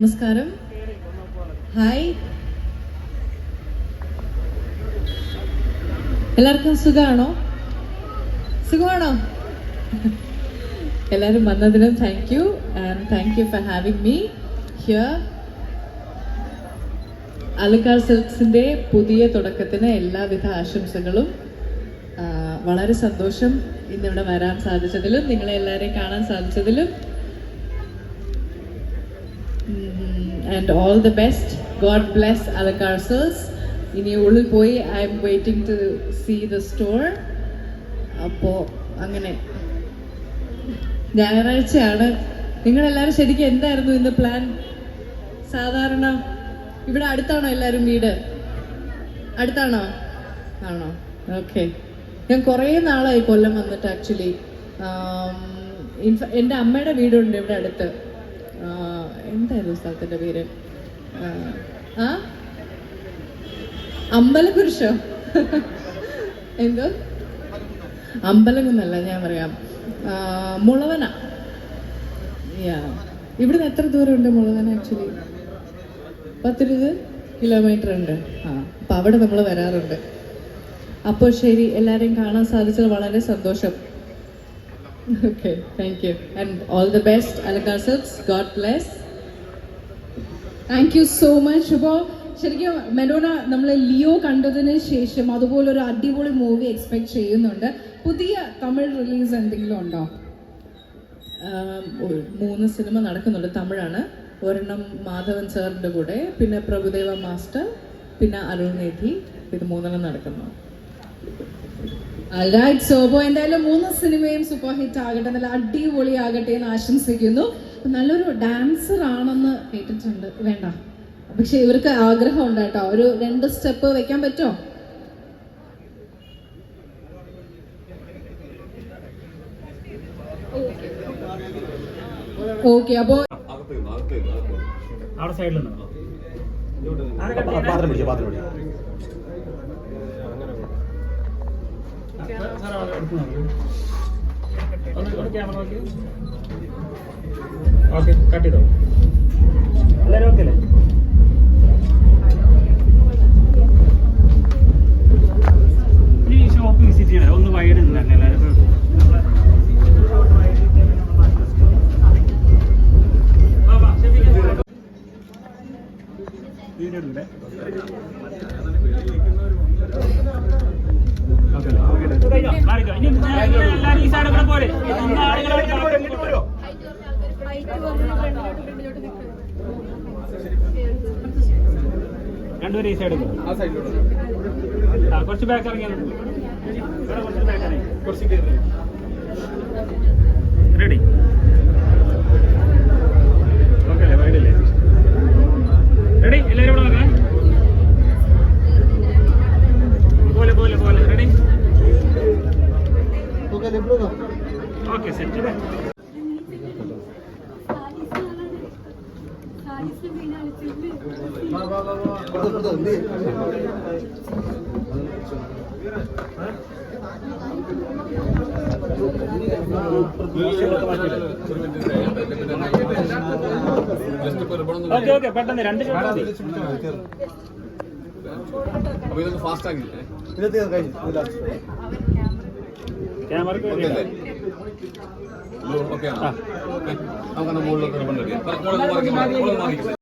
നമസ്കാരം. ഹായ്, എല്ലാവർക്കും സുഖമാണോ? എല്ലാവരും വന്നതിനും thank you and thank you for having me here. അലക്കാർ സിൽക്സിന്റെ പുതിയ തുടക്കത്തിന് എല്ലാവിധ ആശംസകളും. വളരെ സന്തോഷം ഇന്നിവിടെ വരാൻ സാധിച്ചതിലും നിങ്ങളെ എല്ലാവരെയും കാണാൻ സാധിച്ചതിലും. And all the best. God bless Alakar Silks. ഇനി ഉള്ളിൽ പോയി I am waiting to see the store. അപ്പോൾ അങ്ങനെ ഞായറാഴ്ചയാണ്. നിങ്ങളെല്ലാവരും ശരിക്കും എന്തായിരുന്നു ഇന്ന് പ്ലാൻ? സാധാരണ ഇവിടെ അടുത്താണോ എല്ലാവരും? വീട് അടുത്താണോ? ആണോ? ഓക്കെ. ഞാൻ കുറേ നാളായി കൊല്ലം വന്നിട്ട്. ആക്ച്വലി എൻ്റെ അമ്മയുടെ വീടുണ്ട് ഇവിടെ അടുത്ത്. എന്തായിരുന്നു സ്ഥലത്തിൻ്റെ പേര്? അമ്പലക്കുരിശോ? എന്തോ അമ്പലമെന്നല്ല, ഞാൻ പറയാം മുളവന. ഇവിടുന്ന് എത്ര ദൂരമുണ്ട് മുളവന? ആക്ച്വലി 10-20 കിലോമീറ്റർ ഉണ്ട്. അപ്പം അവിടെ നമ്മൾ വരാറുണ്ട്. അപ്പോൾ ശരി, എല്ലാവരെയും കാണാൻ സാധിച്ചത് വളരെ സന്തോഷം. Okay, thank you. And all the best, Alakar Silks. God bless. Thank you so much. അപ്പോൾ ശരിക്കും മെഡോണ നമ്മൾ ലിയോ കണ്ടതിന് ശേഷം അതുപോലൊരു അടിപൊളി മൂവി എക്സ്പെക്ട് ചെയ്യുന്നുണ്ട്. പുതിയ തമിഴ് റിലീസ് എന്തെങ്കിലും ഉണ്ടോ? 3 സിനിമ നടക്കുന്നുണ്ട്. തമിഴാണ്. ഒരെണ്ണം മാധവൻ സാറിൻ്റെ കൂടെ, പിന്നെ പ്രഭുദേവ മാസ്റ്റർ, പിന്നെ അരുൾനിധി. ഇത് 3 നടക്കുന്നു. അപ്പോൾ എന്തായാലും 3 സിനിമയും സൂപ്പർ ഹിറ്റ് ആകട്ടെ, നല്ല അടിപൊളി ആകട്ടെ എന്ന് ആശംസിക്കുന്നു. നല്ലൊരു ഡാൻസർ ആണെന്ന് കേട്ടിട്ടുണ്ട്. വേണ്ട, പക്ഷെ ഇവർക്ക് ആഗ്രഹം ഉണ്ട് കേട്ടോ. ഒരു 2 സ്റ്റെപ്പ് വെക്കാൻ പറ്റുമോ? ഓക്കെ. അപ്പോൾ ഓക്കെ, കട്ട് ചെയ്തോ. എല്ലാവരും ഓക്കെ അല്ലേ? ഈ ഷോപ്പ് വിസിറ്റ് ചെയ്യണം. ഒന്ന് വൈഡ് ഉണ്ടായിരുന്നു എല്ലാവരും. വീഡിയോ ഉണ്ട്. എല്ലാവരും ഈ സൈഡ് കൂടെ പോലെ രണ്ടുപേരും ഈ സൈഡ് കുറച്ച് ബാക്ക് ഇറങ്ങിയാൽ റെഡി. ഓക്കെ അല്ലേ? വൈഡല്ലേ? റെഡി? എല്ലാവരും ഇവിടെ നോക്കാം. പോലെ പോലെ പോലെ. Ready? Okay, set. Okay okay, പെട്ടെന്ന് 2 ഫാസ്റ്റ് ആക്കി ക്യാമറ. ഓക്കെ, നമുക്ക് മുകളിലൊക്കെ